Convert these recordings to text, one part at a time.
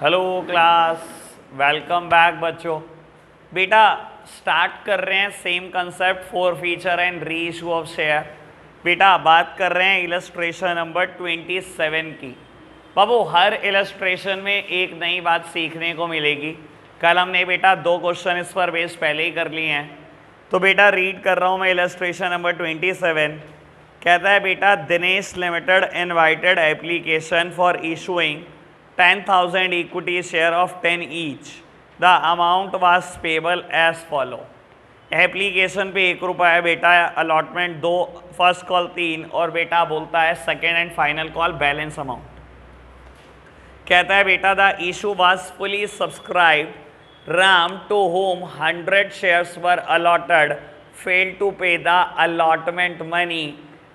Hello class, welcome back बच्चों। बेटा start कर रहे हैं same concept for feature and re issue of share. बेटा बात कर रहे हैं इलस्ट्रेशन नंबर 27 की। बाबू हर इलस्ट्रेशन में एक नई बात सीखने को मिलेगी। कल हमने बेटा 2 क्वेश्चन इस पर बेस पहले ही कर लिए हैं। तो बेटा रीड कर रहा हूँ मैं इलस्ट्रेशन नंबर 27। कहता है बेटा Dinesh limited invited application for issuing 10,000 equity share of 10 each. The amount was payable as follow. Application पे 1 रुपया है बेटा, अलॉटमेंट 2, फर्स्ट कॉल 3 और बेटा बोलता है second and final call balance amount. कहता है बेटा the issue was fully subscribed, Ram to whom 100 shares were allotted failed to pay the allotment money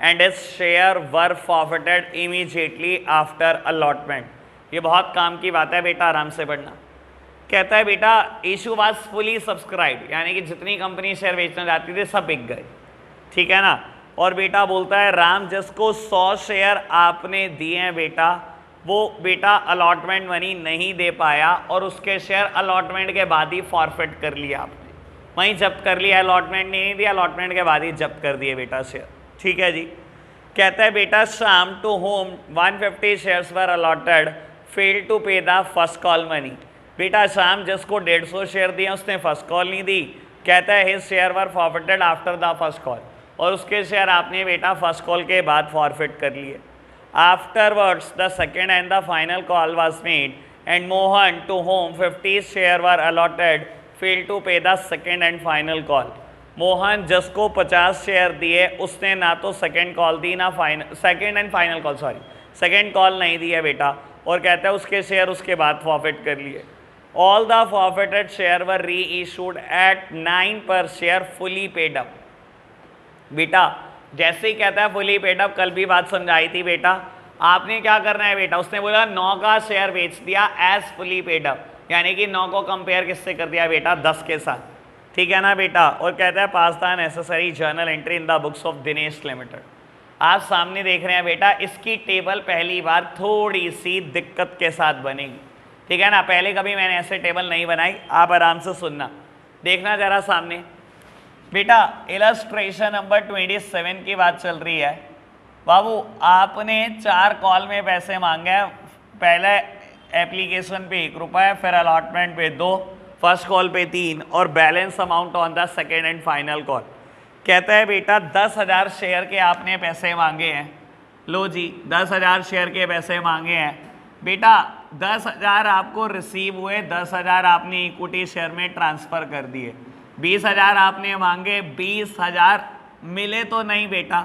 and his share were forfeited immediately after allotment. ये बहुत काम की बात है बेटा, आराम से पढ़ना। कहता है बेटा इशू वाज फुली सब्सक्राइब, यानी कि जितनी कंपनी शेयर बेचना चाहती थी सब बिक गए, ठीक है ना। और बेटा बोलता है राम जिसको 100 शेयर आपने दिए हैं बेटा, वो बेटा अलॉटमेंट मनी नहीं दे पाया और उसके शेयर अलॉटमेंट के बाद ही फॉरफिट कर लिया आपने, वहीं जब्त कर लिया। अलॉटमेंट नहीं दिया, अलॉटमेंट के बाद ही जब्त कर दिए बेटा शेयर, ठीक है जी। कहता है बेटा Shyam to whom 150 shares were allotted fail to pay the first call money. बेटा शाम जिसको 150 शेयर दिया उसने फर्स्ट कॉल नहीं दी। कहता है his share were forfeited after the first call, और उसके शेयर आपने बेटा फर्स्ट कॉल के बाद फॉरफिट कर लिए। Afterwards the second and the final call was made and Mohan to whom 50 share were allotted fail to pay the second and final call. Mohan जिसको 50 share दिए उसने ना तो सेकेंड कॉल दी ना second and final call, second call नहीं दी है बेटा, और कहता है उसके शेयर उसके बाद फॉरफिट कर लिए। All the forfeited share were reissued eight 9 पर शेयर फुली पेड अप। बेटा जैसे ही कहता है फुली पेड अप, कल भी बात समझाई थी बेटा, आपने क्या करना है बेटा, उसने बोला 9 का शेयर बेच दिया एज फुली पेड अप, यानी कि 9 को कंपेयर किससे कर दिया बेटा 10 के साथ, ठीक है ना बेटा। और कहता है pass the necessary journal entry in the books of Dinesh limited. आप सामने देख रहे हैं बेटा, इसकी टेबल पहली बार थोड़ी सी दिक्कत के साथ बनेगी, ठीक है ना। पहले कभी मैंने ऐसे टेबल नहीं बनाई, आप आराम से सुनना, देखना जरा सामने। बेटा इलस्ट्रेशन नंबर 27 की बात चल रही है। बाबू आपने 4 कॉल में पैसे मांगे हैं, पहले एप्लीकेशन पे 1 रुपया, फिर अलॉटमेंट पे 2, फर्स्ट कॉल पे 3 और balance amount on the second and final call. कहता है बेटा 10,000 शेयर के आपने पैसे मांगे हैं। लो जी 10,000 शेयर के पैसे मांगे हैं बेटा, 10,000 आपको रिसीव हुए, 10,000 आपने इक्विटी शेयर में ट्रांसफ़र कर दिए। 20,000 आपने मांगे, 20,000 मिले तो नहीं बेटा।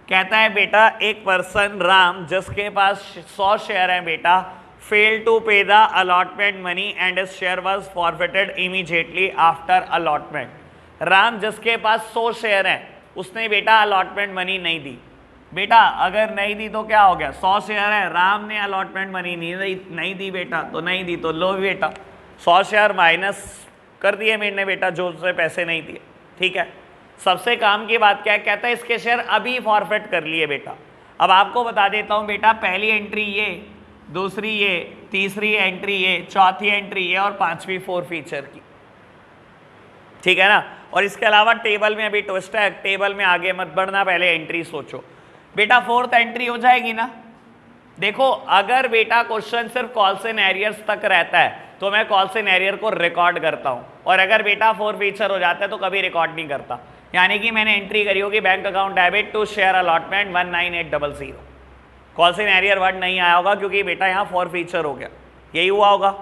कहता है बेटा एक पर्सन राम जिसके पास 100 शेयर हैं बेटा, fail to pay the allotment money and his share was forfeited immediately after allotment. Ram जिसके पास 100 शेयर हैं उसने बेटा अलॉटमेंट मनी नहीं दी। बेटा अगर नहीं दी तो क्या हो गया, 100 शेयर है, राम ने अलॉटमेंट मनी नहीं दी बेटा, तो नहीं दी तो लो बेटा 100 शेयर माइनस कर दिए मैंने बेटा जो उससे पैसे नहीं दिए, ठीक है। सबसे काम की बात क्या है, कहता है इसके शेयर अभी फॉरफिट कर लिए बेटा। अब आपको बता देता हूँ बेटा, पहली एंट्री ये, दूसरी ये, तीसरी एंट्री ये, चौथी एंट्री ये और 5वीं फॉर फीचर की, ठीक है ना। और इसके अलावा टेबल में अभी ट्विस्ट है, टेबल में आगे मत बढ़ना, पहले एंट्री सोचो बेटा। 4th एंट्री हो जाएगी ना। देखो अगर बेटा क्वेश्चन सिर्फ कॉल्स एंड एरियर्स तक रहता है तो मैं कॉल्स एंड एरियर को रिकॉर्ड करता हूं, और अगर बेटा 4 फीचर हो जाता है तो कभी रिकॉर्ड नहीं करता। यानी कि मैंने एंट्री करी होगी bank account debit to share allotment 19800, calls and arrear वर्ड नहीं आया होगा क्योंकि बेटा यहाँ 4 फीचर हो गया, यही हुआ होगा।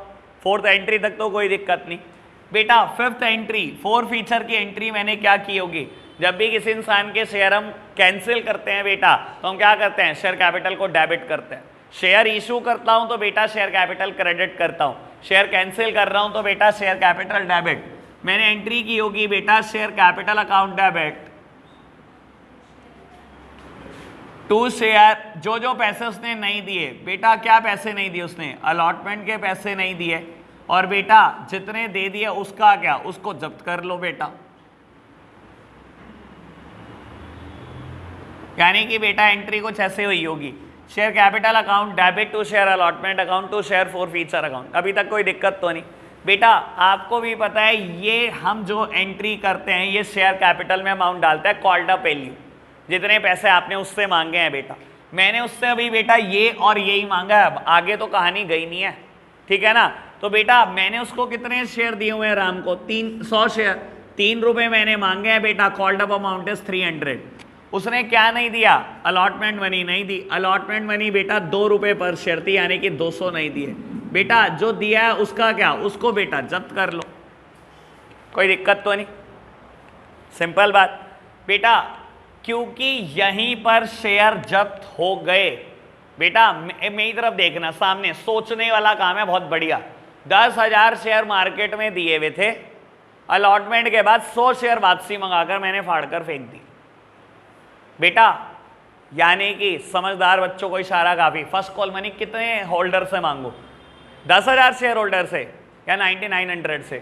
4th एंट्री तक तो कोई दिक्कत नहीं बेटा। 5th एंट्री 4 फीचर की एंट्री मैंने क्या की होगी, जब भी किसी इंसान के शेयर हम कैंसिल करते हैं बेटा तो हम क्या करते हैं, शेयर कैपिटल को डेबिट करते हैं। शेयर इशू करता हूं तो बेटा शेयर कैपिटल क्रेडिट करता हूं, शेयर कैंसिल कर रहा हूं तो बेटा शेयर कैपिटल डेबिट। मैंने एंट्री की होगी बेटा share capital account debit to share, जो पैसे उसने नहीं दिए बेटा, क्या पैसे नहीं दिए उसने, अलॉटमेंट के पैसे नहीं दिए, और बेटा जितने दे दिए उसका क्या, उसको जब्त कर लो बेटा। यानी कि बेटा एंट्री कुछ ऐसे हुई होगी, share capital account, debit to share allotment account to share forfeiture account. अभी तक कोई दिक्कत तो नहीं बेटा? आपको भी पता है ये हम जो एंट्री करते हैं ये शेयर कैपिटल में अमाउंट डालता है कॉल्ड अप वैल्यू, जितने पैसे आपने उससे मांगे हैं बेटा। मैंने उससे अभी बेटा ये और यही मांगा है, अब आगे तो कहानी गई नहीं है, ठीक है ना। तो बेटा मैंने उसको कितने शेयर दिए हुए हैं राम को? 300 शेयर, 3 रुपये मैंने मांगे हैं बेटा। Called up amount is 300। उसने क्या नहीं दिया? अलॉटमेंट मनी नहीं दी। अलॉटमेंट मनी बेटा 2 रुपये पर शेयर थी, यानी कि 200 नहीं दिए बेटा। जो दिया है उसका क्या? उसको बेटा जब्त कर लो, कोई दिक्कत तो नहीं, सिंपल बात बेटा। क्योंकि यहीं पर शेयर जब्त हो गए बेटा, मेरी तरफ देखना, सामने सोचने वाला काम है, बहुत बढ़िया। 10,000 शेयर मार्केट में दिए हुए थे, अलॉटमेंट के बाद 100 शेयर वापसी मंगाकर मैंने फाड़कर फेंक दी बेटा। यानी कि समझदार बच्चों को इशारा काफी। फर्स्ट कॉल मनी कितने होल्डर से मांगो? 10,000 शेयर होल्डर से या 9900 से?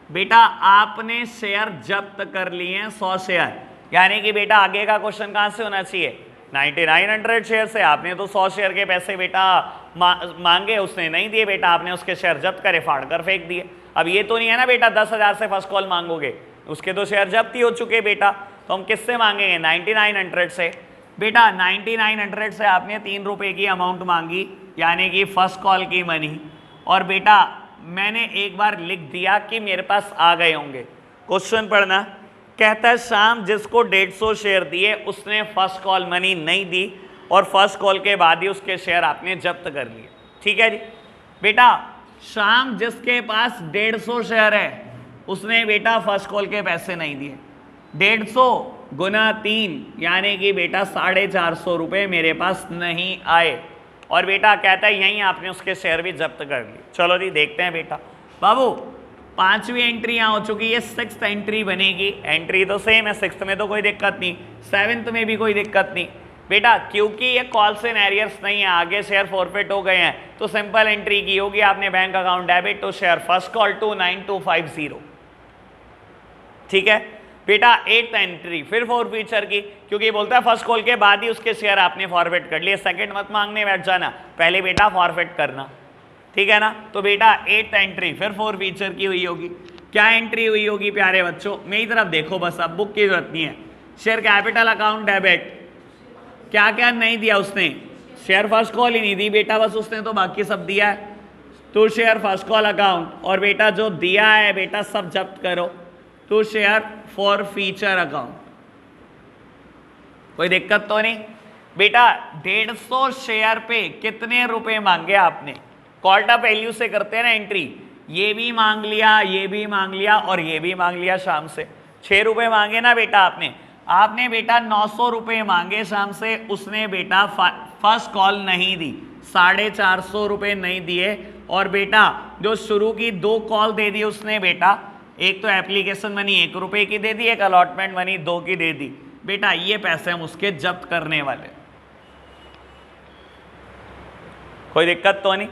बेटा आपने शेयर जब्त कर लिए हैं 100 शेयर, यानी कि बेटा आगे का क्वेश्चन कहां से होना चाहिए? 9900 शेयर से। आपने तो 100 शेयर के पैसे बेटा मांगे, उसने नहीं दिए बेटा, आपने उसके शेयर जब्त करे, फाड़ कर फेंक दिए। अब ये तो नहीं है ना बेटा 10,000 से फर्स्ट कॉल मांगोगे, उसके तो शेयर जब्त ही हो चुके बेटा। तो हम किससे मांगेंगे? 9900 से बेटा। 9900 से आपने 3 रुपये की अमाउंट मांगी, यानी कि फर्स्ट कॉल की मनी। और बेटा मैंने एक बार लिख दिया कि मेरे पास आ गए होंगे। क्वेश्चन पढ़ना, कहता है शाम जिसको 150 शेयर दिए उसने फर्स्ट कॉल मनी नहीं दी और फर्स्ट कॉल के बाद ही उसके शेयर आपने जब्त कर लिए, ठीक है जी बेटा। शाम जिसके पास 150 शेयर है उसने बेटा फर्स्ट कॉल के पैसे नहीं दिए। 150 गुना 3 यानी कि बेटा 450 रुपये मेरे पास नहीं आए, और बेटा कहता है यहीं आपने उसके शेयर भी जब्त कर लिए। चलो जी देखते हैं बेटा। बाबू 5वीं एंट्री यहाँ हो चुकी है, 6th एंट्री बनेगी। एंट्री तो सेम है, 6th में तो कोई दिक्कत नहीं, 7th में भी कोई दिक्कत नहीं बेटा। क्योंकि ये कॉल्स एंड एरियर्स नहीं है, आगे शेयर फॉरफिट हो गए हैं, तो सिंपल एंट्री की होगी आपने। Bank account debit to share first call 29250, ठीक है बेटा। 8th एंट्री फिर फॉर फ्यूचर की, क्योंकि बोलता है फर्स्ट कॉल के बाद ही उसके शेयर आपने फॉरवर्ड कर लिए। सेकंड मत मांगने बैठ जाना, पहले बेटा फॉरवर्ड करना, ठीक है ना। तो बेटा 8th एंट्री फिर फॉर फ्यूचर की हुई होगी। क्या एंट्री हुई होगी प्यारे बच्चों? मेरी तरफ देखो बस, अब बुक की जरूरत नहीं है। शेयर कैपिटल अकाउंट डेबिट, क्या क्या नहीं दिया उसने? शेयर फर्स्ट कॉल ही नहीं दी बेटा, बस उसने तो बाकी सब दिया है। To share first call account, और बेटा जो दिया है बेटा सब जब्त करो। To share forfeiture account, कोई दिक्कत तो नहीं बेटा। 150 शेयर पे कितने रुपए मांगे आपने? कॉल्ड अप वैल्यू से करते हैं ना एंट्री, ये भी मांग लिया, ये भी मांग लिया और ये भी मांग लिया शाम से। 6 रुपए मांगे ना बेटा आपने बेटा 900 रुपए मांगे शाम से, उसने बेटा फर्स्ट कॉल नहीं दी, 450 रुपए नहीं दिए। और बेटा जो शुरू की 2 कॉल दे दी उसने बेटा, एक तो एप्लीकेशन मनी 1 रुपए की दे दी, एक अलॉटमेंट मनी 2 की दे दी बेटा। ये पैसे हम उसके जब्त करने वाले, कोई दिक्कत तो नहीं,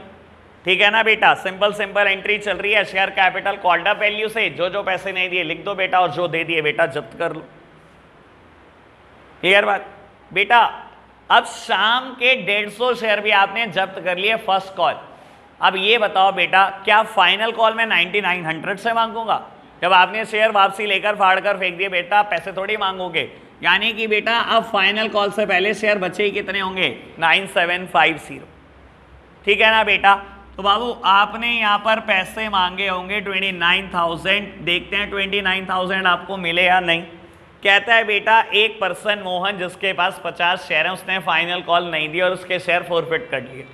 ठीक है ना बेटा। सिंपल सिंपल एंट्री चल रही है। Share capital called up value से जो जो पैसे नहीं दिए लिख दो बेटा, और जो दे दिए बेटा जब्त कर लो, क्लियर बात बेटा। अब शाम के 150 शेयर भी आपने जब्त कर लिए फर्स्ट कॉल। अब ये बताओ बेटा, क्या फाइनल कॉल में 9900 से मांगूंगा? जब आपने शेयर वापसी लेकर फाड़ कर फेंक दिए बेटा, पैसे थोड़ी मांगोगे। यानी कि बेटा अब फाइनल कॉल से पहले शेयर बचे ही कितने होंगे? 9750, ठीक है ना बेटा। तो बाबू आपने यहाँ पर पैसे मांगे होंगे 29,000, देखते हैं 29,000 आपको मिले या नहीं। कहता है बेटा एक पर्सन मोहन जिसके पास 50 शेयर हैं, उसने फाइनल कॉल नहीं दी और उसके शेयर फॉरफिट कर लिए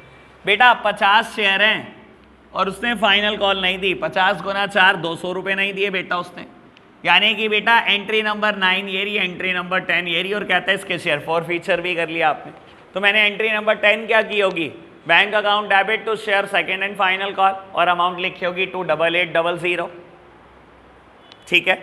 बेटा। 50 शेयर हैं और उसने फाइनल कॉल नहीं दी, 50 गुना 4 200 रुपये नहीं दिए बेटा उसने। यानी कि बेटा एंट्री नंबर 9 ये रही, एंट्री नंबर 10 ये रही, और कहता है इसके शेयर फॉर फ्यूचर भी कर लिया आपने। तो मैंने एंट्री नंबर 10 क्या की होगी? Bank account debit to share second and final call, और अमाउंट लिखी होगी 28800, ठीक है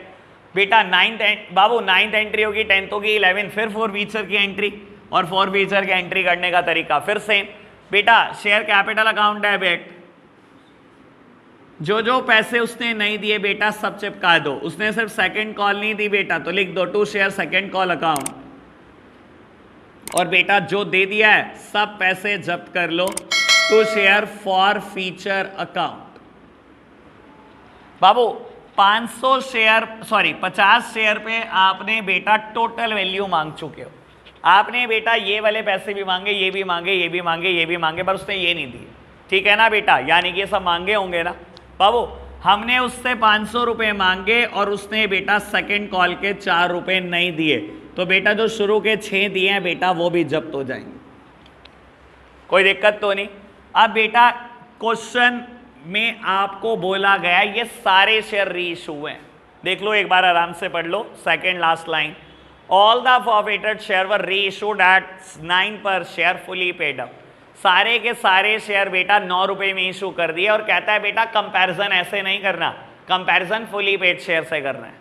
बेटा। 9th बाबू 9th एंट्री होगी, 10th होगी, 11 फिर फॉर फ्यूचर की एंट्री, और फॉर फ्यूचर की एंट्री करने का तरीका फिर सेम बेटा। शेयर कैपिटल अकाउंट डेबिट, जो जो पैसे उसने नहीं दिए बेटा सब चिपका दो। उसने सिर्फ सेकंड कॉल नहीं दी बेटा, तो लिख दो to share second call account, और बेटा जो दे दिया है सब पैसे जब्त कर लो to share forfeiture account. बाबू 500 शेयर 50 शेयर पे आपने बेटा टोटल वैल्यू मांग चुके हो। आपने बेटा ये वाले पैसे भी मांगे, ये भी मांगे, ये भी मांगे, ये भी मांगे, पर उसने ये नहीं दिए, ठीक है ना बेटा, यानी कि ये सब मांगे होंगे ना। बाबू हमने उससे 500 रुपये मांगे और उसने बेटा सेकंड कॉल के 4 रुपये नहीं दिए, तो बेटा जो शुरू के 6 दिए हैं बेटा वो भी जब्त हो जाएंगे, कोई दिक्कत तो नहीं। अब बेटा क्वेश्चन में आपको बोला गया ये सारे शेयर री इशू हुए हैं, देख लो एक बार आराम से पढ़ लो, second last line, all the forfeited share were reissued eight 9 पर शेयर फुली पेड अप। सारे के सारे शेयर बेटा 9 रुपए में इशू कर दिए और कहता है बेटा कंपैरिजन ऐसे नहीं करना, कंपैरिजन फुली पेड शेयर से करना है।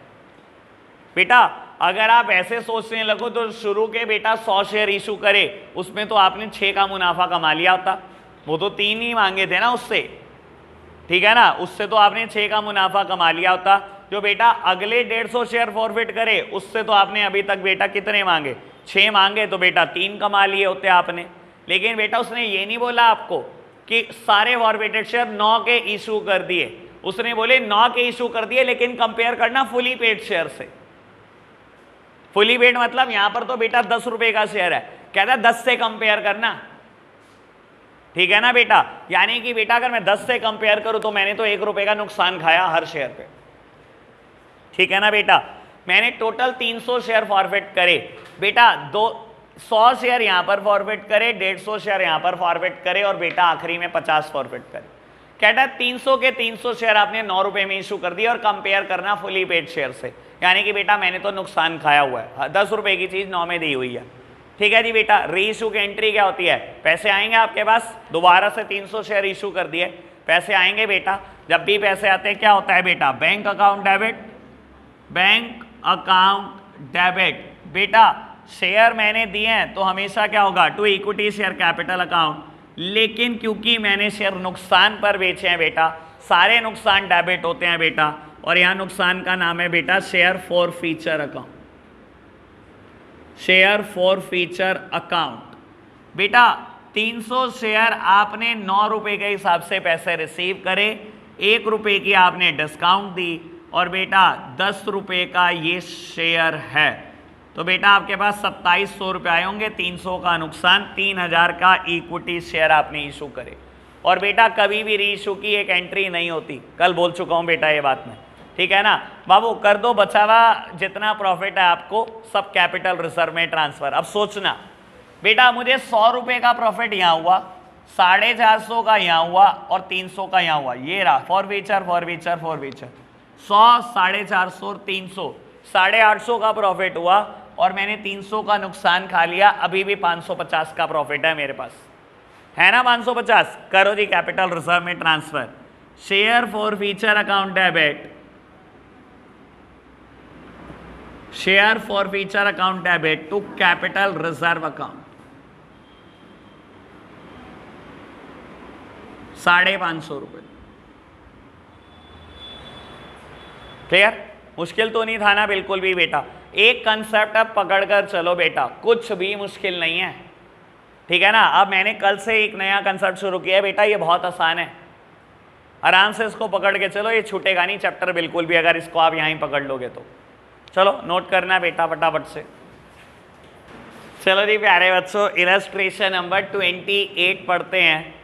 बेटा अगर आप ऐसे सोचने लगो तो शुरू के बेटा 100 शेयर इशू करे, उसमें तो आपने 6 का मुनाफा कमा लिया होता, वो तो 3 ही मांगे थे ना उससे, ठीक है ना, उससे तो आपने 6 का मुनाफा कमा लिया होता। जो बेटा अगले 150 शेयर फॉरफिट करे उससे तो आपने अभी तक बेटा कितने मांगे, 6 मांगे, तो बेटा 3 कमा लिए होते आपने। लेकिन बेटा उसने ये नहीं बोला आपको कि सारे फॉरफिटेड शेयर 9 के इशू कर दिए, उसने बोले 9 के इशू कर दिए, लेकिन कंपेयर करना फुली पेड शेयर से। फुली पेड मतलब यहां पर तो बेटा 10 रुपए का शेयर है, कहता है 10 से कंपेयर करना, ठीक है ना बेटा, यानी कि बेटा अगर मैं 10 से कंपेयर करूं तो मैंने तो 1 रुपए का नुकसान खाया हर शेयर पे, ठीक है ना बेटा। मैंने टोटल 300 शेयर फॉरफिट करे, बेटा 100 शेयर यहां पर फॉरफिट करे, 150 शेयर यहां पर फॉरफिट करे और बेटा आखिरी में 50 फॉरफिट करे। कहता है 300 के 300 शेयर आपने 9 रुपए में इशू कर दिया और कंपेयर करना फुली पेड शेयर से, यानी कि बेटा मैंने तो नुकसान खाया हुआ है, 10 रुपए की चीज 9 में दी हुई है, ठीक है जी बेटा। री इशू की एंट्री क्या होती है, पैसे आएंगे आपके पास, दोबारा से 300 शेयर इशू कर दिए, पैसे आएंगे बेटा, जब भी पैसे आते हैं क्या होता है बेटा, bank account debit, bank account debit. बेटा शेयर मैंने दिए हैं तो हमेशा क्या होगा, to equity share capital account, लेकिन क्योंकि मैंने शेयर नुकसान पर बेचे हैं बेटा, सारे नुकसान डेबिट होते हैं बेटा, और यहां नुकसान का नाम है बेटा share forfeiture account, share forfeiture account. बेटा 300 शेयर आपने 9 रुपए के हिसाब से पैसे रिसीव करे, 1 रुपए की आपने डिस्काउंट दी और बेटा 10 रुपए का ये शेयर है, तो बेटा आपके पास 2700 रुपये आए होंगे, 300 का नुकसान, 3000 का इक्विटी शेयर आपने इशू करे। और बेटा कभी भी री इशू की एक एंट्री नहीं होती, कल बोल चुका हूँ बेटा ये बात मैं, ठीक है ना। बाबू कर दो बचा हुआ जितना प्रॉफिट है आपको सब कैपिटल रिजर्व में ट्रांसफर। अब सोचना बेटा मुझे 100 रुपये का प्रॉफिट यहाँ हुआ, 450 का यहाँ हुआ और 300 का यहाँ हुआ, ये रहा for future for future for future, 100, 450 और 300, 850 का प्रॉफिट हुआ और मैंने 300 का नुकसान खा लिया, अभी भी 550 का प्रॉफिट है मेरे पास, है ना 550। करो जी कैपिटल रिजर्व में transfer, share forfeiture account debit, share forfeiture account debit to capital reserve account, 550 रुपये। क्लियर, मुश्किल तो नहीं था ना बिल्कुल भी बेटा, एक कंसेप्ट अब पकड़ कर चलो बेटा, कुछ भी मुश्किल नहीं है, ठीक है ना। अब मैंने कल से एक नया कंसेप्ट शुरू किया है बेटा, ये बहुत आसान है, आराम से इसको पकड़ के चलो, ये छूटेगा नहीं चैप्टर बिल्कुल भी अगर इसको आप यहीं पकड़ लोगे तो। चलो नोट करना है बेटा फटाफट से। चलो जी प्यारे बच्चों, इलस्ट्रेशन नंबर 28 पढ़ते हैं।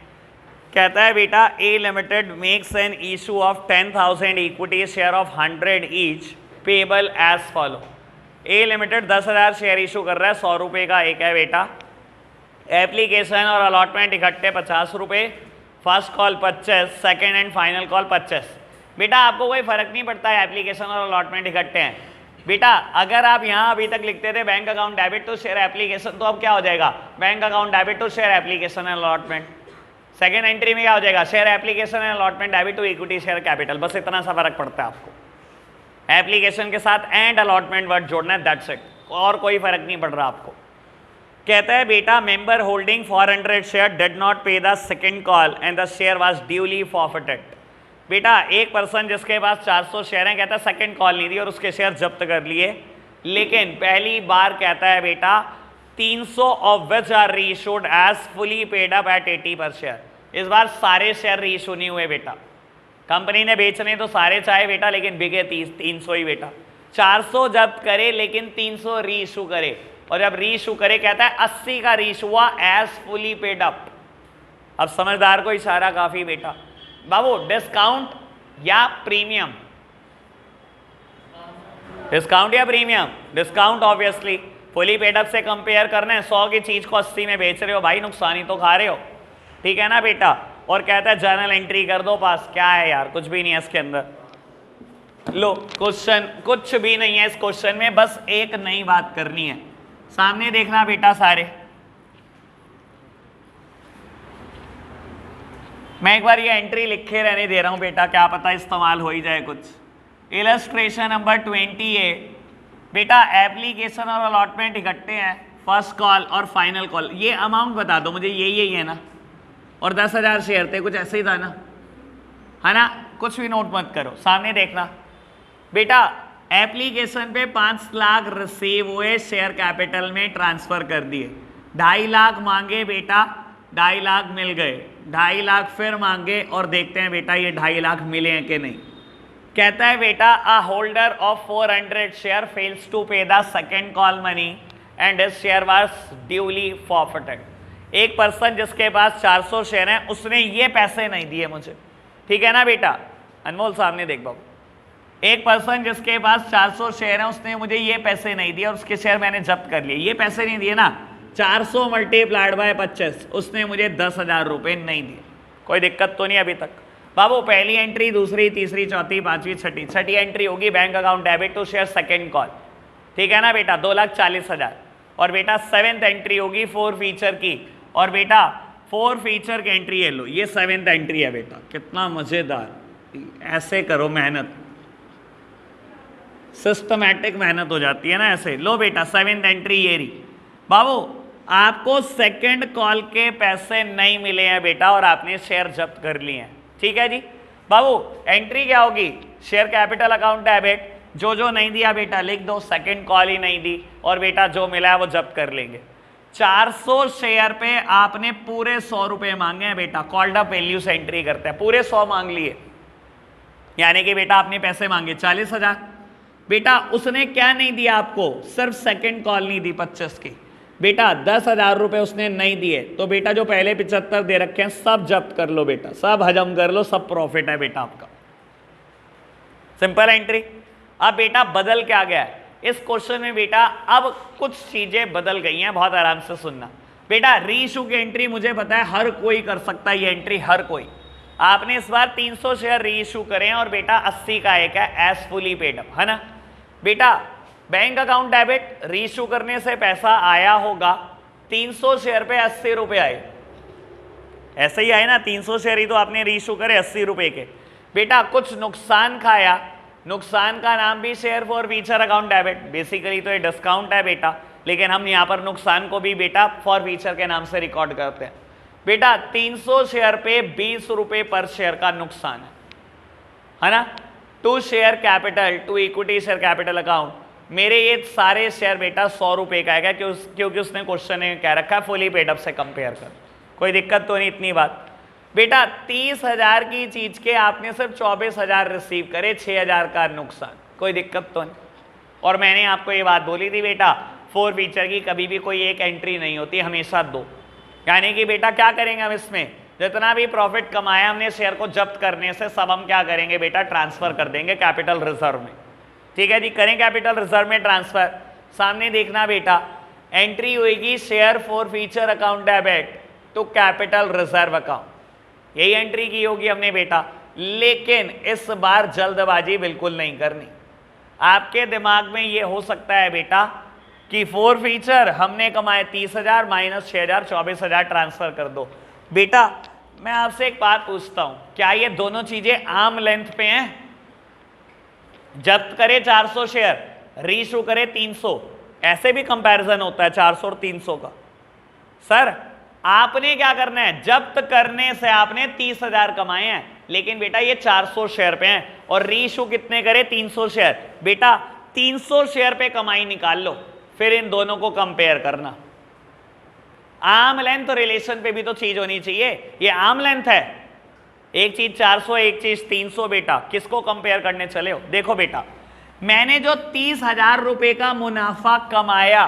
कहता है बेटा A limited makes an issue of 10,000 equity share of 100 each payable as follow. A limited 10,000 share issue कर रहा है, 100 रुपये का एक है बेटा। एप्लीकेशन और अलॉटमेंट इकट्ठे 50 रुपये, first call 25, second and final call 25। बेटा आपको कोई फर्क नहीं पड़ता है एप्लीकेशन और अलॉटमेंट इकट्ठे हैं बेटा। अगर आप यहाँ अभी तक लिखते थे bank account debit to share application, तो अब क्या हो जाएगा, bank account debit to share application and allotment. Second entry में क्या हो जाएगा, share application and allotment debit to equity share capital, बस इतना सा फर्क पड़ता है आपको, एप्लीकेशन के साथ एंड अलॉटमेंट वर्ड जोड़ना है, दैट्स इट, और कोई फर्क नहीं पड़ रहा आपको। कहता है बेटा member holding 400 share did not pay the second call and the share was duly forfeited. बेटा एक पर्सन जिसके पास 400 शेयर हैं, कहता है सेकंड कॉल नहीं दी और उसके शेयर जब्त कर लिए, लेकिन पहली बार कहता है बेटा 300 of which are reissued as fully paid up at 80 per share. इस बार सारे शेयर रीइशू नहीं हुए बेटा, कंपनी ने बेचने तो सारे चाहे बेटा, लेकिन बिके 300 ही बेटा। 400 जब्त करे लेकिन 300 रीइशू करे, और जब रीइशू करे कहता है 80 का रीइशू हुआ एज फुली पेड अप। अब समझदार को इशारा काफी बेटा। बाबू डिस्काउंट या प्रीमियम? डिस्काउंट या premium? Discount obviously. Fully paid up से कंपेयर करना है, 100 की चीज को 80 में बेच रहे हो भाई, नुकसान ही तो खा रहे हो, ठीक है ना बेटा। और कहता है जर्नल एंट्री कर दो पास। क्या है यार, कुछ भी नहीं है इसके अंदर। लो क्वेश्चन कुछ भी नहीं है इस क्वेश्चन में, बस एक नई बात करनी है। सामने देखना बेटा सारे, मैं एक बार ये एंट्री लिखे रहने दे रहा हूं बेटा, क्या पता इस्तेमाल हो ही जाए कुछ। इलस्ट्रेशन नंबर 28 बेटा, एप्लीकेशन और अलॉटमेंट इकट्ठे हैं, फर्स्ट कॉल और फाइनल कॉल। ये अमाउंट बता दो मुझे, यही है ना, और 10,000 शेयर थे, कुछ ऐसे ही था ना, है ना। कुछ भी नोट मत करो, सामने देखना बेटा। एप्लीकेशन पे 5 लाख रिसीव हुए, शेयर कैपिटल में ट्रांसफर कर दिए। 2.5 लाख मांगे बेटा, 2.5 लाख मिल गए, 2.5 लाख फिर मांगे, और देखते हैं बेटा ये 2.5 लाख मिले हैं कि नहीं। कहता है बेटा a holder of 400 share fails to pay the second call money and his share was duly forfeited. एक पर्सन जिसके पास 400 शेयर हैं, उसने ये पैसे नहीं दिए मुझे, ठीक है ना बेटा। अनमोल सामने देख बाबू, एक पर्सन जिसके पास 400 शेयर हैं, उसने मुझे ये पैसे नहीं दिए और उसके शेयर मैंने जब्त कर लिए। ये पैसे नहीं दिए ना, 400 मल्टीप्लाइड बाय 25, उसने मुझे 10,000 रुपये नहीं दिए। कोई दिक्कत तो नहीं अभी तक बाबू। पहली एंट्री, दूसरी, तीसरी, चौथी, पांचवी, छठी एंट्री होगी bank account debit to share second call, ठीक है ना बेटा, 2,40,000। और बेटा 7th एंट्री होगी 4 फीचर की, और बेटा 4 फीचर की एंट्री है। लो ये 7th एंट्री है बेटा, कितना मजेदार। ऐसे करो मेहनत, सिस्टमैटिक मेहनत हो जाती है ना ऐसे। लो बेटा 7th एंट्री ये रही बाबू। आपको सेकंड कॉल के पैसे नहीं मिले हैं बेटा, और आपने शेयर जब्त कर लिए हैं, ठीक है जी बाबू। एंट्री क्या होगी? शेयर कैपिटल अकाउंट डेबिट, जो नहीं दिया बेटा लिख दो, सेकंड कॉल ही नहीं दी, और बेटा जो मिला है वो जब्त कर लेंगे। 400 शेयर पे आपने पूरे 100 रुपए मांगे हैं बेटा, कॉल्ड अप वैल्यू से एंट्री करते हैं, पूरे 100 मांग लिए, यानी कि बेटा आपने पैसे मांगे 40,000। बेटा उसने क्या नहीं दिया आपको? सिर्फ सेकंड कॉल नहीं दी 25 की बेटा, 10,000 रुपए उसने नहीं दिए। तो बेटा जो पहले 75 दे रखे हैं सब जब्त कर लो बेटा, सब हजम कर लो, सब प्रॉफिट है बेटा आपका। Simple entry. अब बेटा बदल क्या गया है इस क्वेश्चन में बेटा? अब कुछ चीजें बदल गई हैं, बहुत आराम से सुनना बेटा। रीइशू की एंट्री मुझे पता है हर कोई कर सकता है, ये एंट्री हर कोई। आपने इस बार 300 शेयर रीइशू करें, और बेटा 80 का एक है एज फुली पेड अप, है ना बेटा। बैंक अकाउंट डेबिट रीइशू करने से पैसा आया होगा, 300 शेयर पे 80 रुपए आए, ऐसे ही आए ना, 300 शेयर ही तो आपने रीइशू करे 80 रुपए के। बेटा कुछ नुकसान खाया, नुकसान का नाम भी share forfeiture account debit, basically तो ये डिस्काउंट है बेटा, लेकिन हम यहाँ पर नुकसान को भी बेटा फॉर फीचर के नाम से रिकॉर्ड करते हैं। बेटा 300 शेयर पे 20 रुपए पर शेयर का नुकसान है ना। To share capital, to equity share capital account, मेरे ये सारे शेयर बेटा 100 रुपए का है, क्योंकि उसने क्वेश्चन में कह रखा है फुली पेड अप से कंपेयर कर। कोई दिक्कत तो नहीं इतनी बात बेटा। 30,000 की चीज के आपने सिर्फ 24,000 रिसीव करे, 6,000 का नुकसान, कोई दिक्कत तो नहीं। और मैंने आपको ये बात बोली थी बेटा, 4 फीचर की कभी भी कोई एक एंट्री नहीं होती, हमेशा 2। यानी कि बेटा क्या करेंगे हम इसमें, जितना भी प्रॉफिट कमाया हमने शेयर को जब्त करने से, सब हम क्या करेंगे बेटा, ट्रांसफर कर देंगे कैपिटल रिजर्व में, ठीक है जी। करें कैपिटल रिजर्व में ट्रांसफर। सामने देखना बेटा, एंट्री होगी share forfeiture account debit to capital reserve account, यही एंट्री की होगी हमने बेटा। लेकिन इस बार जल्दबाजी बिल्कुल नहीं करनी। आपके दिमाग में ये हो सकता है बेटा कि 4 फीचर हमने कमाए 30,000 माइनस 6,000, 24,000 ट्रांसफर कर दो। बेटा मैं आपसे एक बात पूछता हूं, क्या ये दोनों चीजें आर्म लेंथ पे हैं? जब्त करे 400 शेयर, रीइशू करे 300, ऐसे भी कंपैरिजन होता है 400 और 300 का। सर आपने क्या करना है, जब्त करने से आपने 30,000 कमाए हैं, लेकिन बेटा ये 400 शेयर पे हैं, और रीइशू कितने करे, 300 शेयर। बेटा 300 शेयर पे कमाई निकाल लो, फिर इन दोनों को कंपेयर करना। आर्म लेंथ रिलेशन पे भी तो चीज होनी चाहिए। ये आर्म लेंथ है, एक चीज 400 एक चीज 300। बेटा किसको कंपेयर करने चले हो? देखो बेटा, मैंने जो 30,000 रुपए का मुनाफा कमाया,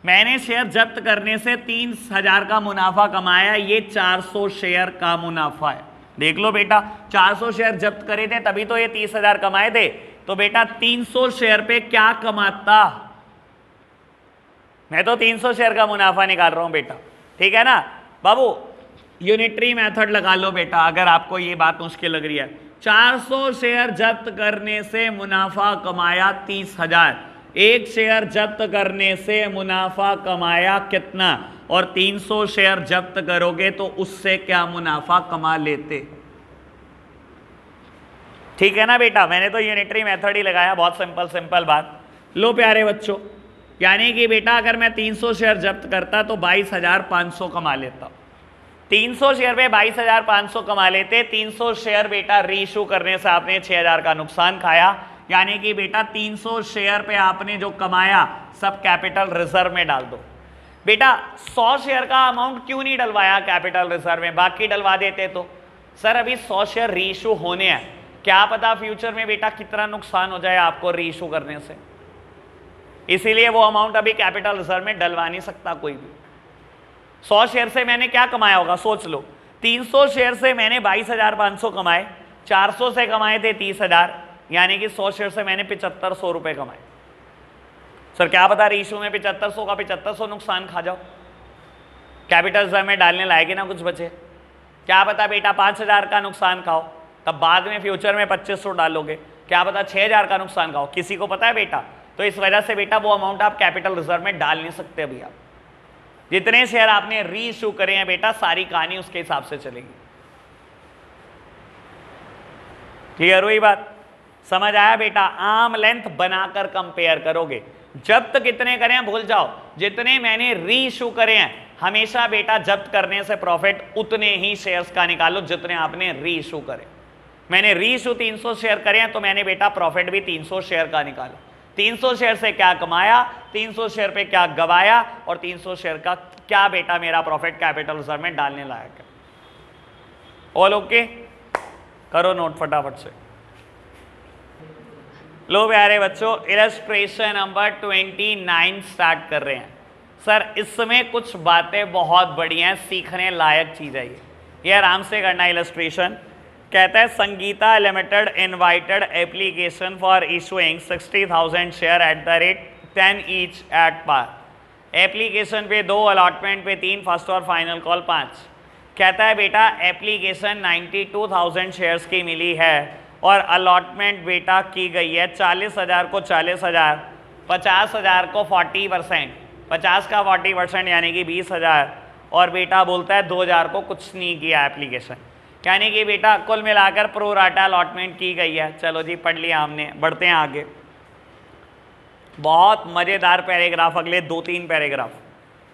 मैंने शेयर जब्त करने से 30,000 का मुनाफा कमाया, ये 400 शेयर का मुनाफा है। देख लो बेटा, 400 शेयर जब्त करे थे तभी तो ये 30,000 कमाए थे। तो बेटा 300 शेयर पे क्या कमाता? मैं तो 300 शेयर का मुनाफा निकाल रहा हूं बेटा, ठीक है ना बाबू। यूनिटरी मेथड लगा लो बेटा, अगर आपको ये बात मुश्किल लग रही है। 400 शेयर जब्त करने से मुनाफा कमाया 30,000, एक शेयर जब्त करने से मुनाफा कमाया कितना, और 300 शेयर जब्त करोगे तो उससे क्या मुनाफा कमा लेते? ठीक है ना बेटा, मैंने तो यूनिटरी मेथड ही लगाया, बहुत सिंपल सिंपल बात। लो प्यारे बच्चों, यानी कि बेटा अगर मैं 300 शेयर जब्त करता तो 22,500 कमा लेता। 300 शेयर पे 22,500 कमा लेते। 300 शेयर बेटा रीइशू करने से आपने 6,000 का नुकसान खाया, यानी कि बेटा 300 शेयर पे आपने जो कमाया सब कैपिटल रिजर्व में डाल दो। बेटा 100 शेयर का अमाउंट क्यों नहीं डलवाया कैपिटल रिजर्व में, बाकी डलवा देते तो? सर अभी 100 शेयर रीइशू होने हैं, क्या पता फ्यूचर में बेटा कितना नुकसान हो जाए आपको रीइशू करने से, इसीलिए वो अमाउंट अभी कैपिटल रिजर्व में डलवा नहीं सकता कोई भी। 100 शेयर से मैंने क्या कमाया होगा सोच लो। 300 शेयर से मैंने 22,500 कमाए, 400 से कमाए थे 30,000, यानी कि 100 शेयर से मैंने 7,500 रुपए कमाए। सर क्या पता रीइशू में 7,500 का 7,500 नुकसान खा जाओ, कैपिटल रिजर्व में डालने लायक ना कुछ बचे। क्या पता बेटा 5,000 का नुकसान खाओ, तब बाद में फ्यूचर में 2,500 डालोगे, क्या पता 6,000 का नुकसान खाओ, किसी को पता है बेटा। तो इस वजह से बेटा वो अमाउंट आप कैपिटल रिजर्व में डाल नहीं सकते अभी। आप जितने शेयर आपने रीइशू करे हैं बेटा, सारी कहानी उसके हिसाब से चलेगी। क्लियर हुई बात? समझ आया बेटा? आर्म लेंथ बनाकर कंपेयर करोगे। जब्त कितने करें हैं भूल जाओ, जितने मैंने रीइशू करे हैं हमेशा बेटा जब्त करने से प्रॉफिट उतने ही शेयर्स का निकालो जितने आपने रीइशू करे। मैंने रीइशू 300 शेयर करे हैं तो मैंने बेटा प्रॉफिट भी 300 शेयर का निकालो। 300 शेयर से क्या कमाया, 300 शेयर पे क्या गवाया, और 300 शेयर का क्या बेटा मेरा प्रॉफिट कैपिटल रिजर्व में डालने लायक है। All okay? करो नोट फटाफट से। लो प्यारे बच्चों, इलस्ट्रेशन नंबर 29 स्टार्ट कर रहे हैं। सर इसमें कुछ बातें बहुत बढ़िया हैं, सीखने लायक चीज है ये आराम से करना। इलस्ट्रेशन कहता है Sangeeta limited invited application for issuing 60,000 share at the rate 10 each at par. Application पे 2, अलॉटमेंट पे 3, फर्स्ट और फाइनल कॉल 5। कहता है बेटा एप्लीकेशन 92,000 शेयर्स की मिली है और अलॉटमेंट बेटा की गई है 40,000 को 40,000, 50,000 को 40%, 50 का 40% यानी कि 20,000, और बेटा बोलता है 2,000 को कुछ नहीं किया एप्लीकेशन, यानी कि बेटा कुल मिलाकर प्रो राटा अलॉटमेंट की गई है। चलो जी पढ़ लिया हमने, बढ़ते हैं आगे। बहुत मज़ेदार पैराग्राफ, अगले 2-3 पैराग्राफ।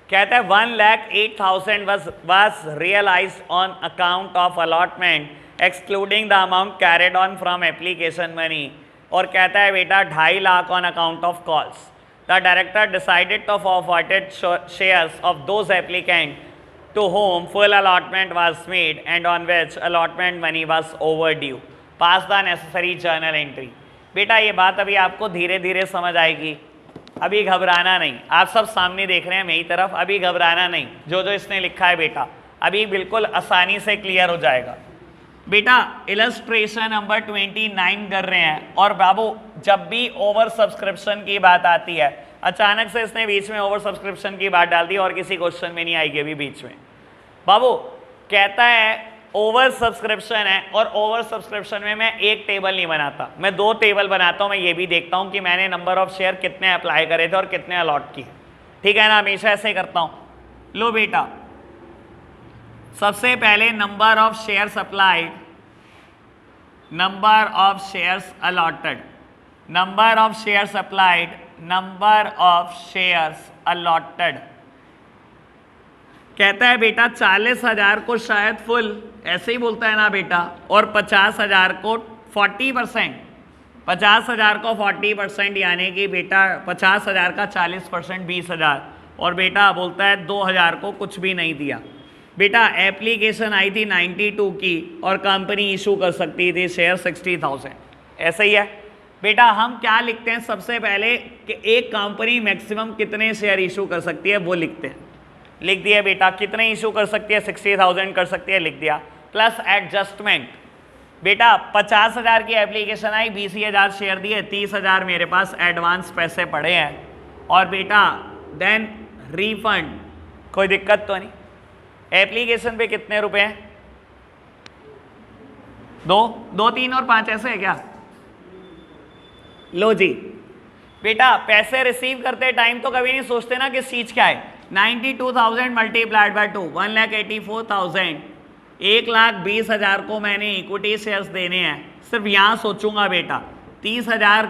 कहता है 1,08,000 was realized on account of allotment excluding the amount carried on from application money, और कहता है बेटा 2.5 lakh on account of calls. The director decided to forfeit shares of those applicants to whom full allotment was made and on which allotment money was overdue. Pass the necessary journal entry. बेटा ये बात अभी आपको धीरे धीरे समझ आएगी, अभी घबराना नहीं। आप सब सामने देख रहे हैं मेरी तरफ, अभी घबराना नहीं। जो जो इसने लिखा है बेटा अभी बिल्कुल आसानी से क्लियर हो जाएगा। बेटा इलस्ट्रेशन नंबर 29 कर रहे हैं, और बाबू जब भी ओवर सब्सक्रिप्शन की बात आती है, अचानक से इसने बीच में ओवर सब्सक्रिप्शन की बात डाल दी और किसी क्वेश्चन में नहीं आएगी अभी बीच में। बाबू कहता है ओवर सब्सक्रिप्शन है, और ओवर सब्सक्रिप्शन में मैं एक टेबल नहीं बनाता, मैं 2 टेबल बनाता हूँ। मैं ये भी देखता हूँ कि मैंने नंबर ऑफ शेयर कितने अप्लाई करे थे और कितने अलॉट किए, ठीक है ना, हमेशा ऐसे करता हूँ। लो बेटा सबसे पहले number of shares applied, number of shares allotted, number of shares applied, number of shares allotted. कहता है बेटा 40,000 को शायद फुल, ऐसे ही बोलता है ना बेटा, और 50,000 को 40%, 50,000 को 40% यानी कि बेटा 50,000 का 40% 20,000, और बेटा बोलता है 2000 को कुछ भी नहीं दिया। बेटा एप्लीकेशन आई थी 92 की और कंपनी इशू कर सकती थी शेयर 60,000, ऐसा ही है। बेटा हम क्या लिखते हैं सबसे पहले कि एक कंपनी मैक्सिमम कितने शेयर इशू कर सकती है वो लिखते हैं। लिख दिया बेटा, कितने इशू कर सकती है, 60,000 कर सकती है, लिख दिया। प्लस एडजस्टमेंट, बेटा 50,000 की एप्लीकेशन आई, 20,000 शेयर दिए, 30,000 मेरे पास एडवांस पैसे पड़े हैं। और बेटा देन रिफंड, कोई दिक्कत तो नहीं। एप्लीकेशन पे कितने रुपए हैं, 2, 3 और 5 ऐसे है क्या? लो जी बेटा, पैसे रिसीव करते टाइम तो कभी नहीं सोचते ना कि चीज क्या है। 92,000 मल्टीप्लाइड बाय 2, 1,84,000, 1,20,000 को मैंने इक्विटी शेयर्स देने हैं। सिर्फ यहां सोचूंगा बेटा, 30,000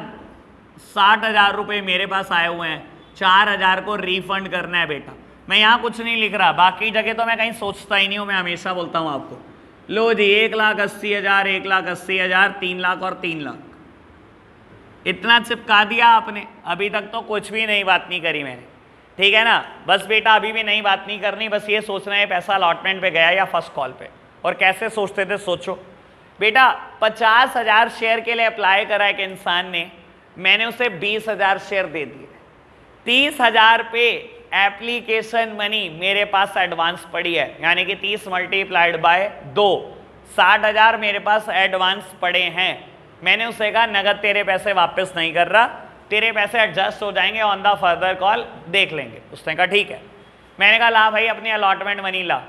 60,000 रुपए मेरे पास आए हुए हैं, 4,000 को रिफंड करना है बेटा। मैं यहाँ कुछ नहीं लिख रहा, बाकी जगह तो मैं कहीं सोचता ही नहीं हूँ, मैं हमेशा बोलता हूँ आपको। लो जी 1,80,000, 1,80,000, 3 लाख और 3 लाख, इतना चिपका दिया आपने। अभी तक तो कुछ भी नहीं बात नहीं करी मैंने, ठीक है ना। बस बेटा अभी भी नहीं बात नहीं करनी, बस ये सोचना है पैसा अलॉटमेंट पे गया या फर्स्ट कॉल पे। और कैसे सोचते थे सोचो बेटा, 50,000 शेयर के लिए अप्लाई करा एक इंसान ने, मैंने उसे 20,000 शेयर दे दिए। 30,000 पे एप्लीकेशन मनी मेरे पास एडवांस पड़ी है, यानी कि 30 मल्टीप्लाइड बाय 2, 60,000 मेरे पास एडवांस पड़े हैं। मैंने उसे कहा नगद तेरे पैसे वापस नहीं कर रहा, तेरे पैसे एडजस्ट हो जाएंगे, ऑन द फर्दर कॉल देख लेंगे। उसने कहा ठीक है। मैंने कहा ला भाई अपनी अलॉटमेंट मनी ला।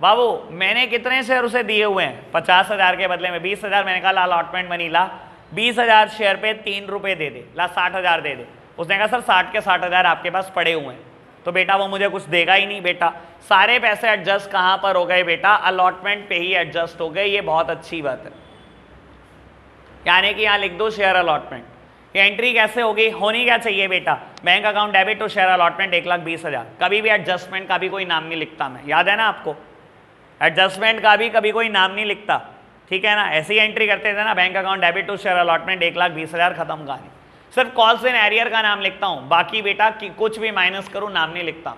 बाबू मैंने कितने शेयर उसे दिए हुए हैं, 50,000 के बदले में 20,000। मैंने कहा ला अलॉटमेंट मनी ला, 20,000 शेयर पे 3 रुपए दे दे, ला 60,000 दे दे। उसने कहा सर 60 के 60,000 आपके पास पड़े हुए हैं। तो बेटा वो मुझे कुछ देगा ही नहीं बेटा, सारे पैसे एडजस्ट कहाँ पर हो गए बेटा, अलॉटमेंट पे ही एडजस्ट हो गए। ये बहुत अच्छी बात है, यानी कि यहाँ लिख दो शेयर अलॉटमेंट। ये एंट्री कैसे होगी, होनी क्या चाहिए बेटा, bank account debit to share allotment 1,20,000। कभी भी एडजस्टमेंट का भी कोई नाम नहीं लिखता मैं, याद है ना आपको, एडजस्टमेंट का भी कभी कोई नाम नहीं लिखता, ठीक है ना। ऐसी एंट्री करते थे ना, bank account debit to share allotment 1,20,000, खत्म कहानी। सिर्फ कॉल्स इन एरियर का नाम लिखता हूँ, बाकी बेटा कि कुछ भी माइनस करूँ नाम नहीं लिखता।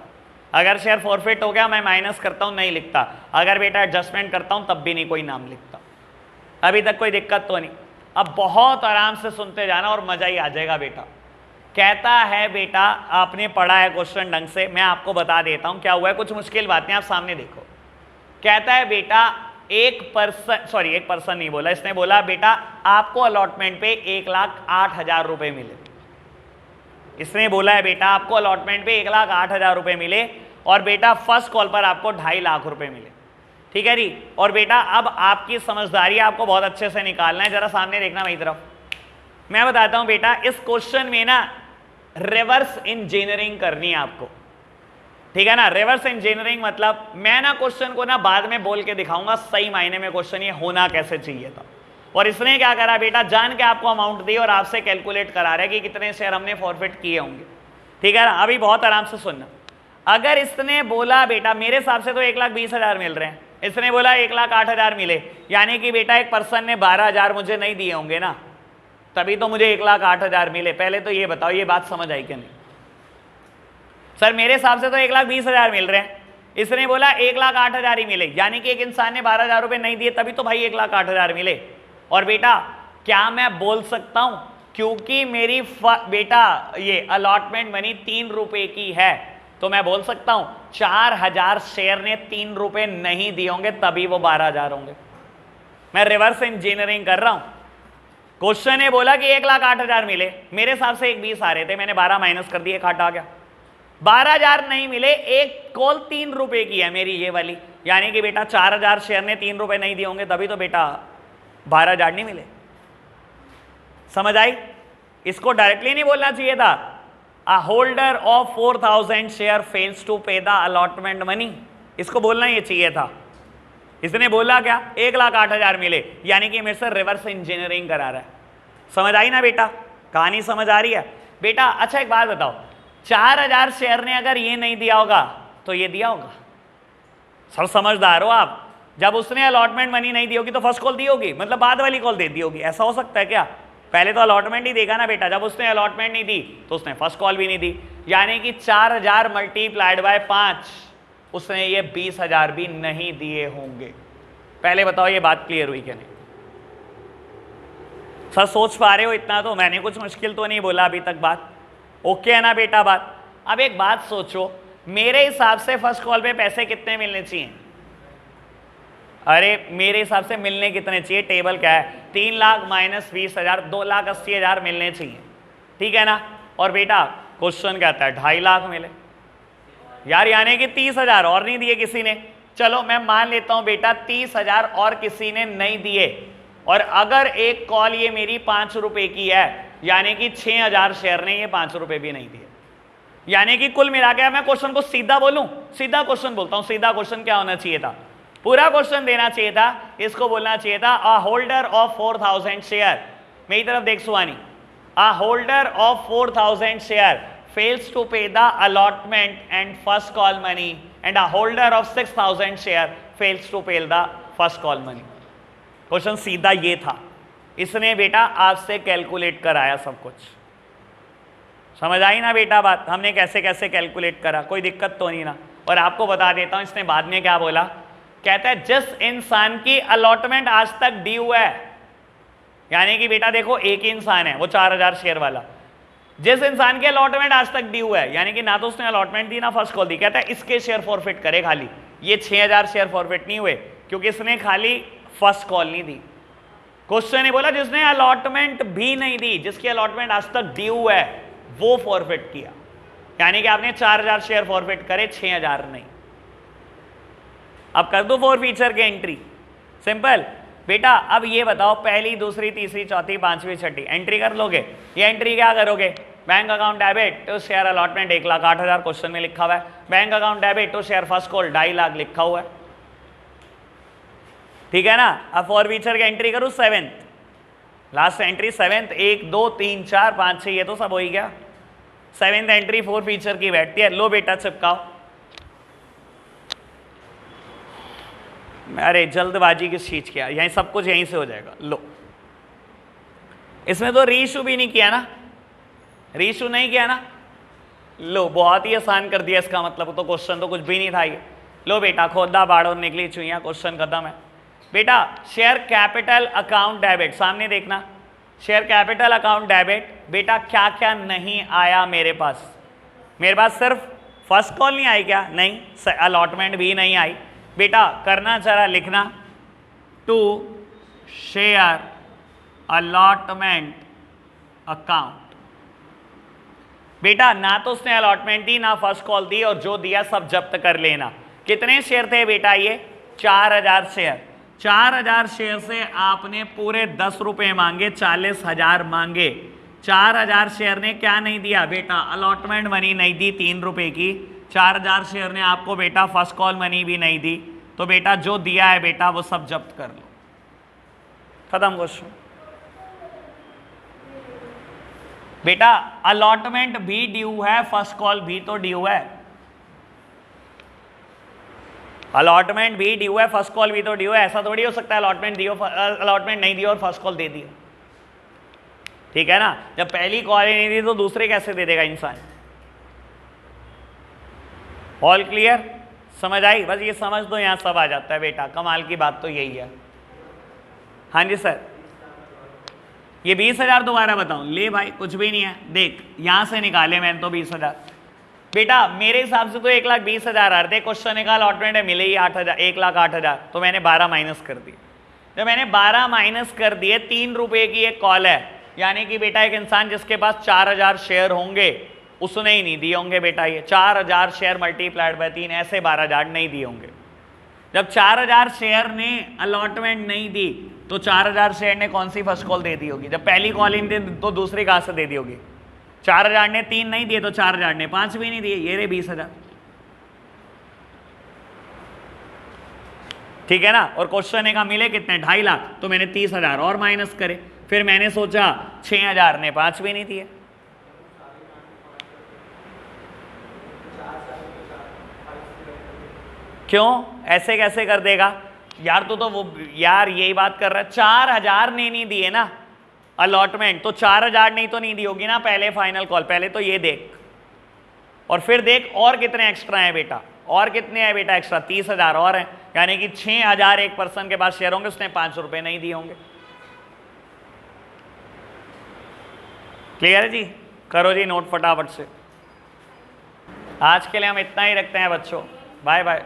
अगर शेयर फॉरफिट हो गया मैं माइनस करता हूँ, नहीं लिखता। अगर बेटा एडजस्टमेंट करता हूँ तब भी नहीं कोई नाम लिखता। अभी तक कोई दिक्कत तो नहीं। अब बहुत आराम से सुनते जाना और मजा ही आ जाएगा बेटा। कहता है बेटा, आपने पढ़ा है क्वेश्चन ढंग से, मैं आपको बता देता हूं क्या हुआ है, कुछ मुश्किल बातें आप सामने देखो। कहता है बेटा एक पर्सन नहीं बोला, इसने बोला बेटा आपको अलॉटमेंट पे 1,08,000 रुपए मिले। इसने बोला है बेटा आपको अलॉटमेंट पे 1,08,000 रुपए मिले और बेटा फर्स्ट कॉल पर आपको 2.5 लाख रुपए मिले, ठीक है जी। और बेटा अब आपकी समझदारी आपको बहुत अच्छे से निकालना है, जरा सामने देखना मेरी तरफ। मैं बताता हूं बेटा, इस क्वेश्चन में ना रिवर्स इंजीनियरिंग करनी है आपको, ठीक है ना। रिवर्स इंजीनियरिंग मतलब मैं ना क्वेश्चन को ना बाद में बोल के दिखाऊंगा सही मायने में क्वेश्चन ये होना कैसे चाहिए था। और इसने क्या करा बेटा, जान के आपको अमाउंट दी और आपसे कैलकुलेट करा रहा है कि कितने शेयर हमने फॉरफिट किए होंगे, ठीक है ना। अभी बहुत आराम से सुनना। अगर इसने बोला बेटा मेरे हिसाब से तो 1,20,000 मिल रहे हैं, इसने बोला 1,08,000 मिले, यानी कि बेटा एक पर्सन ने 12,000 मुझे नहीं दिए होंगे ना, तभी तो मुझे 1,08,000 मिले। पहले तो ये बताओ ये बात समझ आई कि नहीं। सर मेरे हिसाब से तो 1,20,000 मिल रहे हैं, इसने बोला 1,08,000 ही मिले, यानी कि एक इंसान ने 12,000 रुपए नहीं दिए तभी तो भाई 1,08,000 मिले। और बेटा क्या मैं बोल सकता हूं, क्योंकि मेरी बेटा ये अलॉटमेंट मनी 3 रुपए की है, तो मैं बोल सकता हूं 4,000 शेयर ने 3 रुपए नहीं दिए होंगे तभी वो 12,000 होंगे। मैं रिवर्स इंजीनियरिंग कर रहा हूं। क्वेश्चन ने बोला कि 1,08,000 मिले, मेरे हिसाब से 1,20 आ रहे थे, मैंने 12 माइनस कर दिए, घाटा आ गया। 12,000 नहीं मिले, एक कॉल 3 रुपए की है मेरी ये वाली, यानी कि बेटा 4,000 शेयर ने 3 रुपए नहीं दिए होंगे तभी तो बेटा 12,000 नहीं मिले। समझ आई? इसको डायरेक्टली नहीं बोलना चाहिए था, A holder of 4,000 share fails to pay the allotment money, इसको बोलना ये चाहिए था। इसने बोला क्या 1,08,000 मिले, यानी कि मेरे से रिवर्स इंजीनियरिंग करा रहा है। समझ आई ना बेटा, कहानी समझ आ रही है बेटा। अच्छा एक बात बताओ, 4,000 शेयर ने अगर ये नहीं दिया होगा तो ये दिया होगा? सर समझदार हो आप, जब उसने अलॉटमेंट मनी नहीं दी होगी तो फर्स्ट कॉल दी होगी, मतलब बाद वाली कॉल दे दी होगी, ऐसा हो सकता है क्या? पहले तो अलॉटमेंट ही देगा ना बेटा, जब उसने अलॉटमेंट नहीं दी तो उसने फर्स्ट कॉल भी नहीं दी। यानी कि 4000 मल्टीप्लाइड बाय 5, उसने ये 20,000 भी नहीं दिए होंगे। पहले बताओ ये बात क्लियर हुई क्या नहीं? सर सोच पा रहे हो इतना? तो मैंने कुछ मुश्किल तो नहीं बोला अभी तक, बात ओके है ना बेटा? बात अब एक बात सोचो, मेरे हिसाब से फर्स्ट कॉल पे पैसे कितने मिलने चाहिए? अरे मेरे हिसाब से मिलने कितने चाहिए? टेबल क्या है, 3 लाख माइनस 20,000, 2,80,000 मिलने चाहिए, ठीक है ना? और बेटा क्वेश्चन कहता है 2.5 लाख मिले यार, यानी कि 30,000 और नहीं दिए किसी ने। चलो मैं मान लेता हूं बेटा 30,000 और किसी ने नहीं दिए, और अगर एक कॉल ये मेरी 5 रुपए की है, यानी कि 6,000 शेयर ने ये 5 रुपए भी नहीं दिए, यानी कि कुल मिला के मैं क्वेश्चन को सीधा बोलूं, सीधा क्वेश्चन बोलता हूं, सीधा क्वेश्चन क्या होना चाहिए था? पूरा क्वेश्चन देना चाहिए था, इसको बोलना चाहिए था अ होल्डर ऑफ 4,000 शेयर। मेरी तरफ देख Suhani, a holder of 4,000 share fails to pay the allotment and first call money, and a holder of 6,000 share fails to pay the first call money। Question सीधा ये था, इसने बेटा आपसे कैलकुलेट कराया सब कुछ। समझ आई ना बेटा बात? हमने कैसे कैसे कैलकुलेट करा, कोई दिक्कत तो नहीं ना? और आपको बता देता हूं इसने बाद में क्या बोला, कहता है जिस इंसान की अलॉटमेंट आज तक ड्यू है, यानी कि बेटा देखो एक ही इंसान है वो 4,000 शेयर वाला, जिस इंसान के अलॉटमेंट आज तक ड्यू है, यानी कि ना तो उसने अलॉटमेंट दी ना फर्स्ट कॉल दी, कहता है इसके शेयर फॉरफिट करे खाली। ये 6,000 शेयर फॉरफिट नहीं हुए क्योंकि इसने खाली फर्स्ट कॉल नहीं दी। क्वेश्चन ने बोला जिसने अलॉटमेंट भी नहीं दी, जिसकी अलॉटमेंट आज तक ड्यू है, वो फॉरफिट किया, यानी कि आपने 4,000 शेयर फॉरफिट करे, 6,000 नहीं। अब कर दो फॉर फीचर के एंट्री, सिंपल बेटा। अब ये बताओ पहली, दूसरी, तीसरी, चौथी, पांचवी, छठी एंट्री कर लोगे? ये एंट्री क्या करोगे? Bank account debit to share allotment 1,08,000 question में लिखा हुआ है, bank account debit to share first call 2.5 lakh लिखा हुआ है, ठीक है ना? अब फॉर फीचर की एंट्री करूं 7th, लास्ट एंट्री 7th, 1 2 3 4 5 6, ये तो सब हो ही गया। 7th एंट्री फॉर फीचर की बैठती है। लो बेटा चिपकाओ, अरे जल्दबाजी किस चीज की, यहीं सब कुछ यहीं से हो जाएगा। लो इसमें तो रीइशू भी नहीं किया ना, रीइशू नहीं किया ना। लो बहुत ही आसान कर दिया, इसका मतलब तो क्वेश्चन तो कुछ भी नहीं था ये। लो बेटा खोदा बाड़ो निकली चुईया, क्वेश्चन खत्म है बेटा। शेयर कैपिटल अकाउंट डेबिट, सामने देखना, शेयर कैपिटल अकाउंट डेबिट। बेटा क्या क्या नहीं आया मेरे पास? मेरे पास सिर्फ फर्स्ट कॉल नहीं आई क्या? नहीं, अलॉटमेंट भी नहीं आई। बेटा करना जरा लिखना, टू शेयर अलॉटमेंट अकाउंट। बेटा ना तो उसने अलॉटमेंट दी ना फर्स्ट कॉल दी, और जो दिया सब जब्त कर लेना। कितने शेयर थे बेटा? ये 4,000 शेयर। 4,000 शेयर से आपने पूरे 10 रुपए मांगे, 40,000 मांगे। 4,000 शेयर ने क्या नहीं दिया बेटा? अलॉटमेंट मनी नहीं दी 3 रुपए की। 4,000 शेयर ने आपको बेटा फर्स्ट कॉल मनी भी नहीं दी, तो बेटा जो दिया है बेटा वो सब जब्त कर लो। खत्म क्वेश्चन। बेटा अलॉटमेंट भी ड्यू है, फर्स्ट कॉल भी तो ड्यू है। अलॉटमेंट भी ड्यू है, फर्स्ट कॉल भी तो ड्यू है। ऐसा थोड़ी हो सकता है अलॉटमेंट दियो, अलॉटमेंट नहीं दियो और फर्स्ट कॉल दे दियो, ठीक है ना? जब पहली कॉल ही नहीं दी तो दूसरे कैसे दे देगा इंसान? All clear? समझ आई? बस ये समझ दो, यहां सब आ जाता है बेटा। कमाल की बात तो यही है। हाँ जी सर, ये 20,000 दोबारा बताऊं? ले भाई कुछ भी नहीं है, देख यहां से निकाले मैंने तो 20,000। बेटा मेरे हिसाब से तो 1,20,000 आ रहे थे, क्वेश्चन का अलॉटमेंट है मिले ही 8,000, 1,08,000, तो मैंने 12 माइनस कर दिए। जब मैंने 12 माइनस कर दिए, 3 रुपए की एक कॉल है, यानी कि बेटा एक इंसान जिसके पास 4,000 शेयर होंगे उसने ही नहीं दिए होंगे बेटा। ये 4,000 शेयर मल्टीप्लाइड बाय 3, ऐसे 12,000 नहीं दिए होंगे। जब 4,000 शेयर ने अलॉटमेंट नहीं दी तो 4,000 शेयर ने कौन सी फर्स्ट कॉल दे दी होगी? जब पहली कॉल इन दी तो दूसरी कहां से दे दी होगी? 4,000 ने 3 नहीं दिए तो 4,000 ने 5 भी नहीं दिए, ये रे 20,000, ठीक है ना? और क्वेश्चन का मिले कितने? 2.5 लाख, तो मैंने 30,000 और माइनस करे। फिर मैंने सोचा 6,000 ने 5 भी नहीं दिए, क्यों? ऐसे कैसे कर देगा यार? तो वो यार यही बात कर रहा है, 4,000 ने नहीं दिए ना अलॉटमेंट, तो 4,000 नहीं तो नहीं दी होगी ना पहले फाइनल कॉल। पहले तो ये देख, और फिर देख और कितने एक्स्ट्रा हैं बेटा, और कितने हैं बेटा एक्स्ट्रा, 30,000 और हैं, यानी कि 6,000 एक पर्सन के पास शेयर होंगे, उसने 5 रुपए नहीं दिए होंगे। क्लियर है जी? करो जी नोट फटाफट से। आज के लिए हम इतना ही रखते हैं बच्चों, बाय बाय।